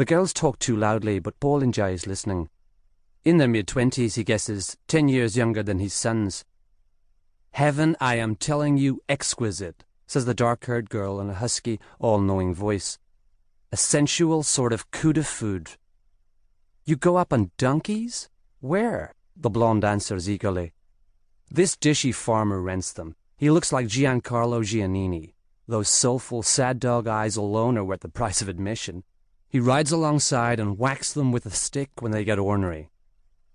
The girls talk too loudly, but Paul enjoys listening. In their mid-20s, he guesses, 10 years younger than his sons. "Heaven, I am telling you, exquisite," says the dark-haired girl in a husky, all-knowing voice. "A sensual sort of coup de foudre." "You go up on donkeys? Where?" the blonde answers eagerly. "This dishy farmer rents them. He looks like Giancarlo Giannini. Those soulful, sad dog eyes alone are worth the price of admission. He rides alongside and whacks them with a stick when they get ornery."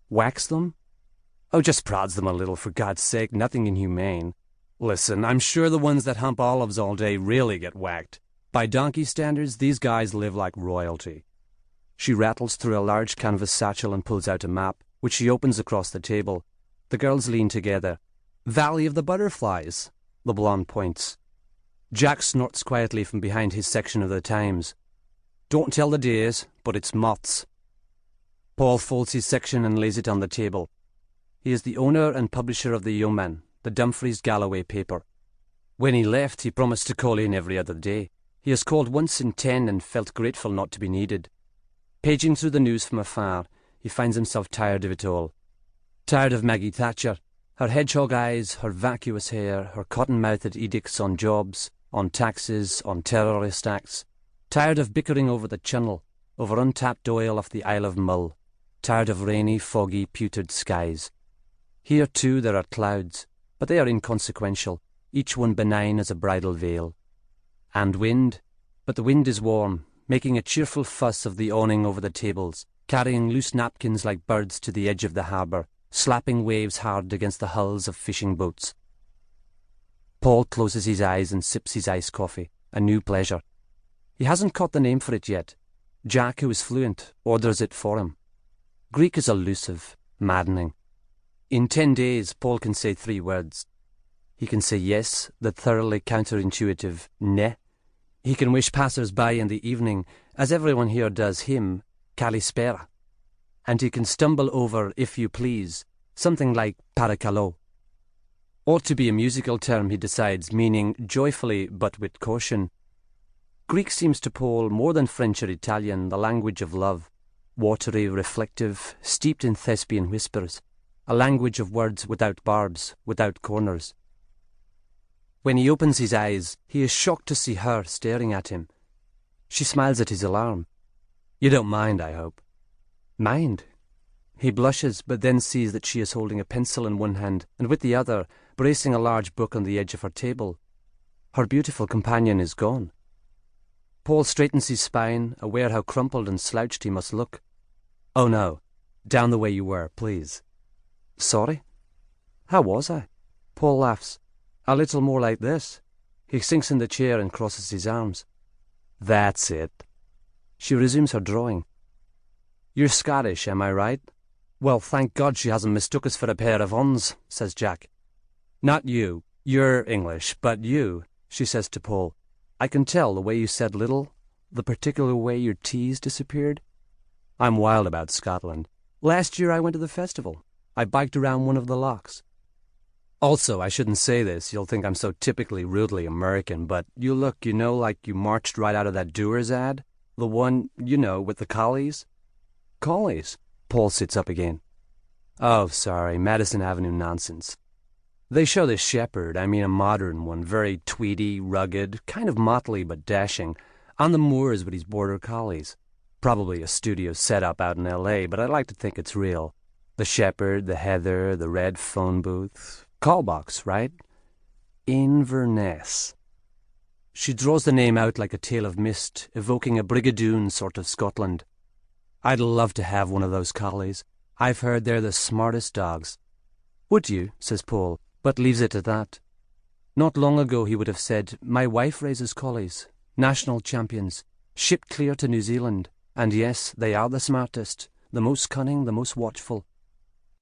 "Whacks them?" "Oh, just prods them a little, for God's sake, nothing inhumane. Listen, I'm sure the ones that hump olives all day really get whacked. By donkey standards, these guys live like royalty." She rattles through a large canvas satchel and pulls out a map, which she opens across the table. The girls lean together. "Valley of the Butterflies," the blonde points. Jack snorts quietly from behind his section of the Times. "Don't tell the days, but it's moths." Paul folds his section and lays it on the table. He is the owner and publisher of the Yeoman, the Dumfries Galloway paper. When he left, he promised to call in every other day. He has called once in 10 and felt grateful not to be needed. Paging through the news from afar, he finds himself tired of it all. Tired of Maggie Thatcher, her hedgehog eyes, her vacuous hair, her cotton-mouthed edicts on jobs, on taxes, on terrorist acts. Tired of bickering over the Channel, over untapped oil off the Isle of Mull. Tired of rainy, foggy, putrid skies. Here, too, there are clouds, but they are inconsequential, each one benign as a bridal veil. And wind, but the wind is warm, making a cheerful fuss of the awning over the tables, carrying loose napkins like birds to the edge of the harbour, slapping waves hard against the hulls of fishing boats. Paul closes his eyes and sips his iced coffee, a new pleasure. He hasn't caught the name for it yet. Jack, who is fluent, orders it for him. Greek is elusive, maddening. In 10 days, Paul can say 3 words. He can say yes, the thoroughly counterintuitive ne. He can wish passers-by in the evening, as everyone here does him, kalispera. And he can stumble over, if you please, something like paracalo. Ought to be a musical term, he decides, meaning joyfully but with caution. Greek seems to Paul, more than French or Italian, the language of love. Watery, reflective, steeped in thespian whispers. A language of words without barbs, without corners. When he opens his eyes, he is shocked to see her staring at him. She smiles at his alarm. "You don't mind, I hope." "Mind?" He blushes, but then sees that she is holding a pencil in one hand, and with the other, bracing a large book on the edge of her table. Her beautiful companion is gone. Paul straightens his spine, aware how crumpled and slouched he must look. "Oh no, down the way you were, please." "Sorry? How was I?" Paul laughs. "A little more like this." He sinks in the chair and crosses his arms. "That's it." She resumes her drawing. "You're Scottish, am I right?" "Well, thank God she hasn't mistook us for a pair of Huns," says Jack. "Not you. You're English, but you," she says to Paul. "I can tell the way you said little, the particular way your T's disappeared. I'm wild about Scotland. Last year I went to the festival. I biked around one of the locks. Also, I shouldn't say this, you'll think I'm so typically rudely American, but you look, like you marched right out of that Doers ad. The one, with the collies." "Collies?" Paul sits up again. "Oh, sorry, Madison Avenue nonsense. They show this shepherd, a modern one, very tweedy, rugged, kind of motley but dashing, on the moors with his border collies. Probably a studio set-up out in L.A., but I like to think it's real. The shepherd, the heather, the red phone booth. Call box, right? Inverness." She draws the name out like a tail of mist, evoking a Brigadoon sort of Scotland. "I'd love to have one of those collies. I've heard they're the smartest dogs." "Would you?" says Paul, but leaves it at that. Not long ago he would have said, "My wife raises collies, national champions, shipped clear to New Zealand, and yes, they are the smartest, the most cunning, the most watchful.